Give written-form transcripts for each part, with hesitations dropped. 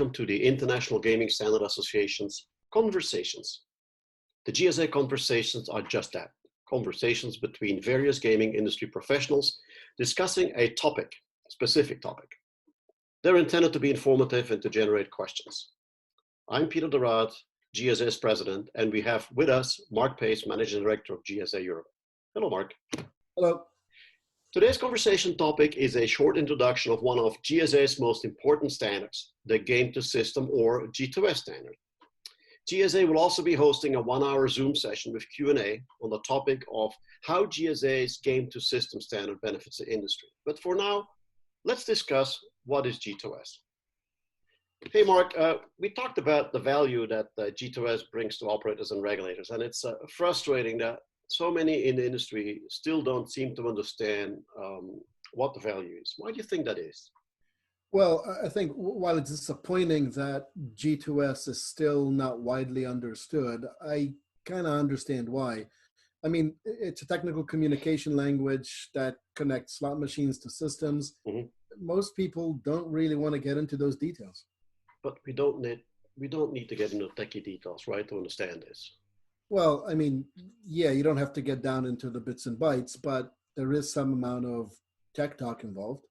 welcome to the International Gaming Standard Association's Conversations. The GSA Conversations are just that, conversations between various gaming industry professionals discussing a topic, specific topic. They're intended to be informative and to generate questions. I'm Peter de Raad, GSA's president, and we have with us Mark Pace, managing director of GSA Europe. Hello, Mark. Hello. Today's conversation topic is a short introduction of one of GSA's most important standards, the Game to System or G2S standard. GSA will also be hosting a 1-hour Zoom session with Q&A on the topic of how GSA's Game to System standard benefits the industry. But for now, let's discuss what is G2S. Hey, Mark, we talked about the value that G2S brings to operators and regulators, and it's frustrating that so many in the industry still don't seem to understand what the value is. Why do you think that is? Well, I think while it's disappointing that G2S is still not widely understood, I kind of understand why. I mean, it's a technical communication language that connects slot machines to systems. Mm-hmm. Most people don't really want to get into those details. But we don't need to get into techie details, right, to understand this. Well, I mean, yeah, you don't have to get down into the bits and bytes, but there is some amount of tech talk involved.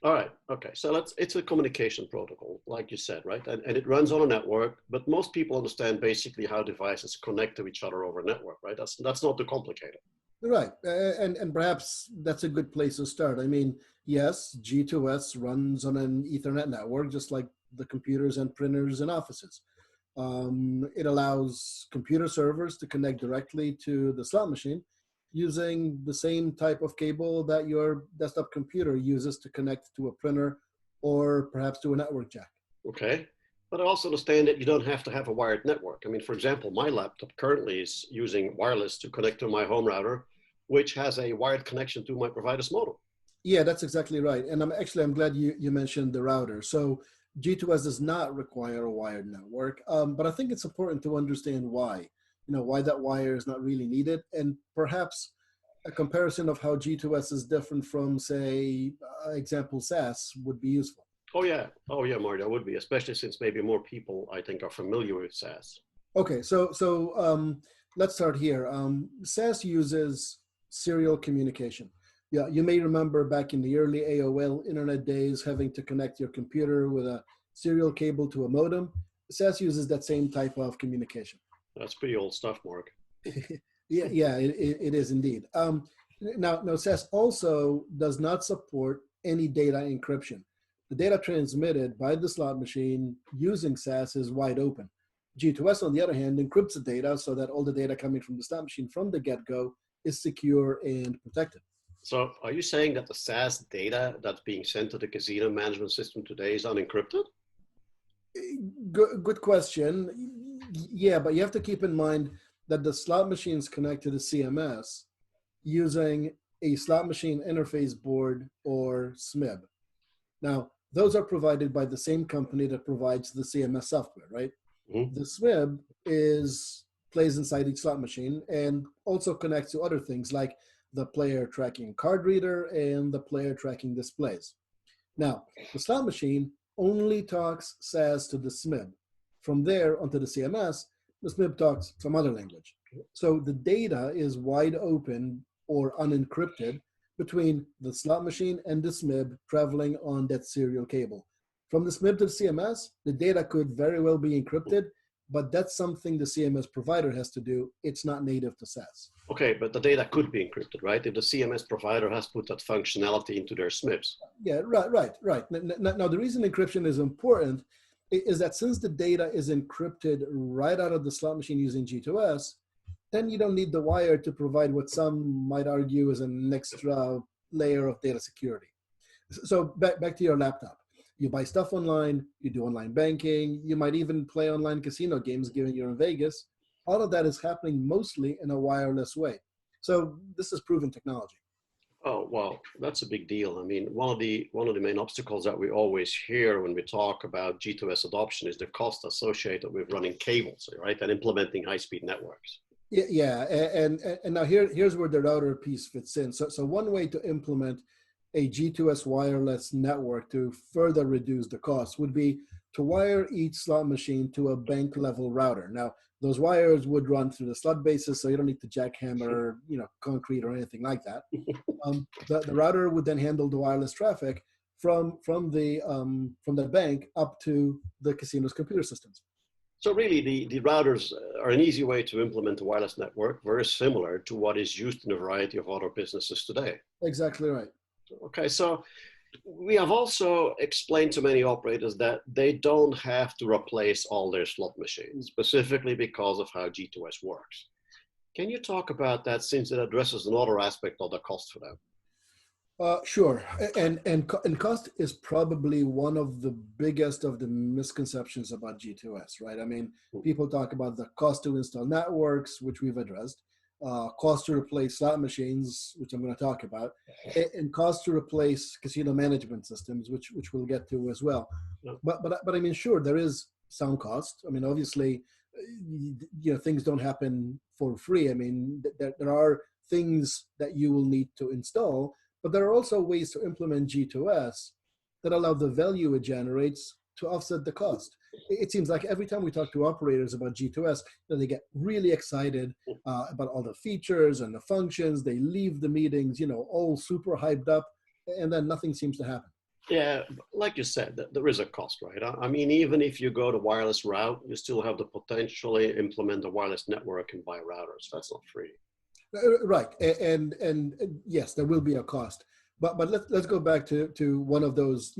All right, okay, so it's a communication protocol, like you said, right? And it runs on a network, but most people understand basically how devices connect to each other over a network, right? That's not too complicated. Right, and perhaps that's a good place to start. I mean, yes, G2S runs on an Ethernet network, just like the computers and printers in offices. It allows computer servers to connect directly to the slot machine using the same type of cable that your desktop computer uses to connect to a printer or perhaps to a network jack. Okay, but I also understand that you don't have to have a wired network. I mean, for example, my laptop currently is using wireless to connect to my home router, which has a wired connection to my provider's modem. Yeah, that's exactly right. And I'm glad you mentioned the router. So G2S does not require a wired network, but I think it's important to understand why. Why that wire is not really needed, and perhaps a comparison of how G2S is different from, say, example SAS would be useful. Oh yeah, Marty, that would be, especially since maybe more people, I think, are familiar with SAS. Okay, so let's start here. SAS uses serial communication. Yeah, you may remember back in the early AOL internet days having to connect your computer with a serial cable to a modem. SAS uses that same type of communication. That's pretty old stuff, Mark. Yeah, it is indeed. Now, SAS also does not support any data encryption. The data transmitted by the slot machine using SAS is wide open. G2S, on the other hand, encrypts the data so that all the data coming from the slot machine from the get-go is secure and protected. So are you saying that the SAS data that's being sent to the casino management system today is unencrypted? Good question. Yeah, but you have to keep in mind that the slot machines connect to the CMS using a slot machine interface board or SMIB. Now, those are provided by the same company that provides the CMS software, right? Mm-hmm. The SMIB plays inside each slot machine and also connects to other things like the player tracking card reader and the player tracking displays. Now, the slot machine only talks SAS to the SMIB. From there onto the CMS, the SMIB talks some other language. So the data is wide open or unencrypted between the slot machine and the SMIB traveling on that serial cable. From the SMIB to the CMS, the data could very well be encrypted, but that's something the CMS provider has to do. It's not native to SAS. Okay, but the data could be encrypted, right? If the CMS provider has put that functionality into their SMIBs. Yeah, right. Now, the reason encryption is important is that since the data is encrypted right out of the slot machine using G2S, then you don't need the wire to provide what some might argue is an extra layer of data security. So back to your laptop. You buy stuff online, you do online banking, you might even play online casino games given you're in Vegas. All of that is happening mostly in a wireless way. So this is proven technology. Oh, well, that's a big deal. I mean, one of the main obstacles that we always hear when we talk about G2S adoption is the cost associated with running cables, right, and implementing high-speed networks. Yeah, and now here's where the router piece fits in. So one way to implement a G2S wireless network to further reduce the cost would be to wire each slot machine to a bank level router. Now, those wires would run through the slot bases, so you don't need to jackhammer, concrete or anything like that. The router would then handle the wireless traffic from the bank up to the casino's computer systems. So really, the routers are an easy way to implement a wireless network, very similar to what is used in a variety of other businesses today. Exactly right. Okay, so we have also explained to many operators that they don't have to replace all their slot machines, specifically because of how G2S works. Can you talk about that, since it addresses another aspect of the cost for them? Sure, and cost is probably one of the biggest of the misconceptions about G2S, right? I mean, people talk about the cost to install networks, which we've addressed, cost to replace slot machines, which I'm going to talk about, and cost to replace casino management systems, which we'll get to as well. But I mean, sure, there is some cost. I mean, obviously, things don't happen for free. I mean, there are things that you will need to install. But there are also ways to implement G2S that allow the value it generates to offset the cost. It seems like every time we talk to operators about G2S, they get really excited about all the features and the functions. They leave the meetings, all super hyped up, and then nothing seems to happen. Yeah, like you said, there is a cost, right? I mean, even if you go the wireless route, you still have to potentially implement a wireless network and buy routers. That's not free. Right, and yes, there will be a cost, but let's go back to one of those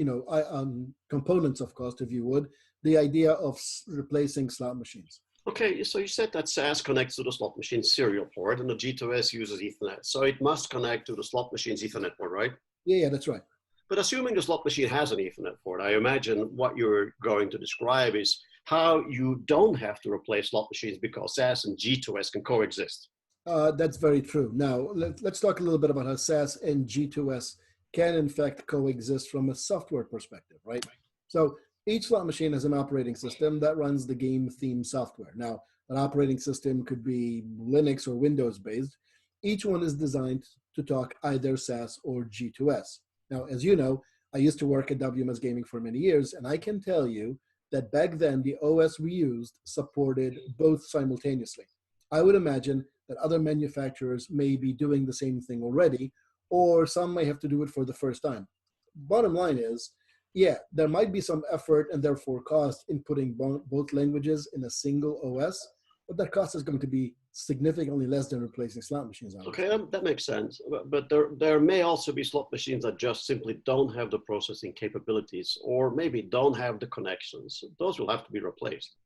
components of cost, if you would, the idea of replacing slot machines. Okay, so you said that SAS connects to the slot machine serial port, and the G2S uses Ethernet, so it must connect to the slot machine's Ethernet port, right? Yeah, that's right. But assuming the slot machine has an Ethernet port, I imagine what you're going to describe is how you don't have to replace slot machines because SAS and G2S can coexist. That's very true. Now, let's talk a little bit about how SAS and G2S can, in fact, coexist from a software perspective, right? So each slot machine has an operating system that runs the game theme software. Now, an operating system could be Linux or Windows-based. Each one is designed to talk either SAS or G2S. Now, as you know, I used to work at WMS Gaming for many years, and I can tell you that back then, the OS we used supported both simultaneously. I would imagine that other manufacturers may be doing the same thing already, or some may have to do it for the first time. Bottom line is, yeah, there might be some effort and therefore cost in putting both languages in a single OS, but that cost is going to be significantly less than replacing slot machines. Okay, that makes sense. But there may also be slot machines that just simply don't have the processing capabilities, or maybe don't have the connections. Those will have to be replaced.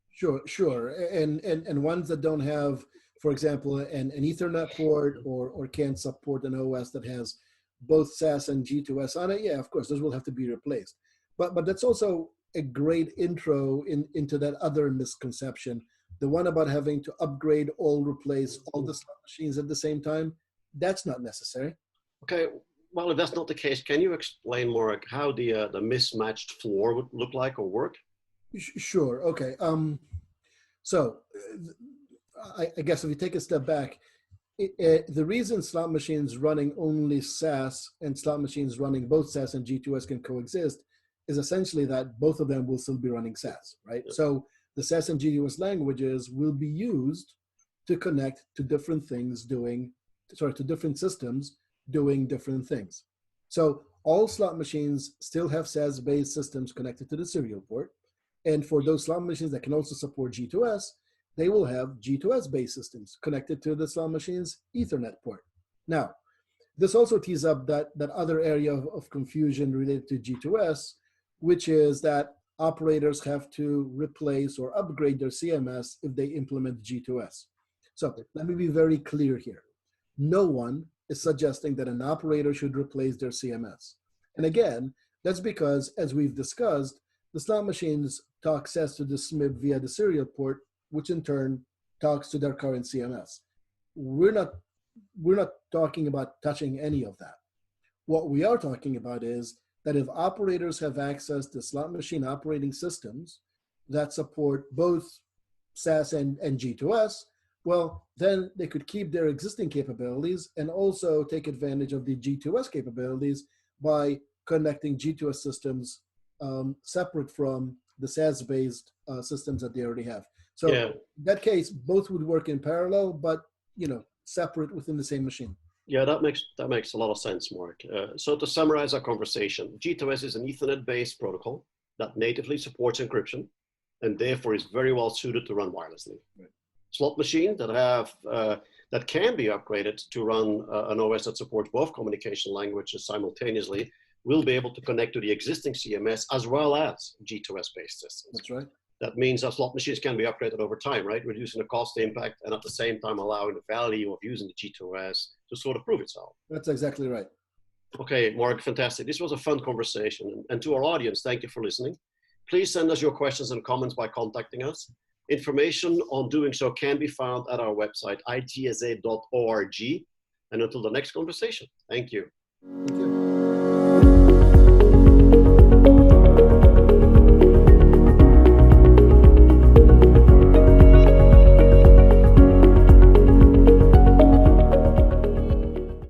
Sure. And ones that don't have, for example, an Ethernet port or can't support an OS that has both SAS and G2S on it, yeah, of course, those will have to be replaced. But that's also a great intro into that other misconception, the one about having to upgrade or replace all the slot machines at the same time. That's not necessary. Okay, well, if that's not the case, can you explain more how the mismatched floor would look like or work? Sure. Okay. So I guess if you take a step back, the reason slot machines running only SAS and slot machines running both SAS and G2S can coexist is essentially that both of them will still be running SAS, right? Yeah. So the SAS and G2S languages will be used to connect to different things to different systems doing different things. So all slot machines still have SAS-based systems connected to the serial port. And for those slot machines that can also support G2S, they will have G2S-based systems connected to the slot machine's Ethernet port. Now, this also tees up that other area of confusion related to G2S, which is that operators have to replace or upgrade their CMS if they implement G2S. So let me be very clear here. No one is suggesting that an operator should replace their CMS. And again, that's because, as we've discussed, the slot machines talk SAS to the SMIB via the serial port, which in turn talks to their current CMS. We're not talking about touching any of that. What we are talking about is that if operators have access to slot machine operating systems that support both SAS and G2S, well, then they could keep their existing capabilities and also take advantage of the G2S capabilities by connecting G2S systems separate from the SaaS-based systems that they already have. So Yeah. in that case, both would work in parallel, but separate within the same machine. Yeah, that makes a lot of sense, Mark. So to summarize our conversation, G2S is an Ethernet-based protocol that natively supports encryption and therefore is very well suited to run wirelessly. Right. Slot machines that can be upgraded to run an OS that supports both communication languages simultaneously will be able to connect to the existing CMS as well as G2S-based systems. That's right. That means that slot machines can be upgraded over time, right? Reducing the cost impact and at the same time allowing the value of using the G2S to sort of prove itself. That's exactly right. Okay, Mark, fantastic. This was a fun conversation. And to our audience, thank you for listening. Please send us your questions and comments by contacting us. Information on doing so can be found at our website, igsa.org. And until the next conversation, thank you. Thank you.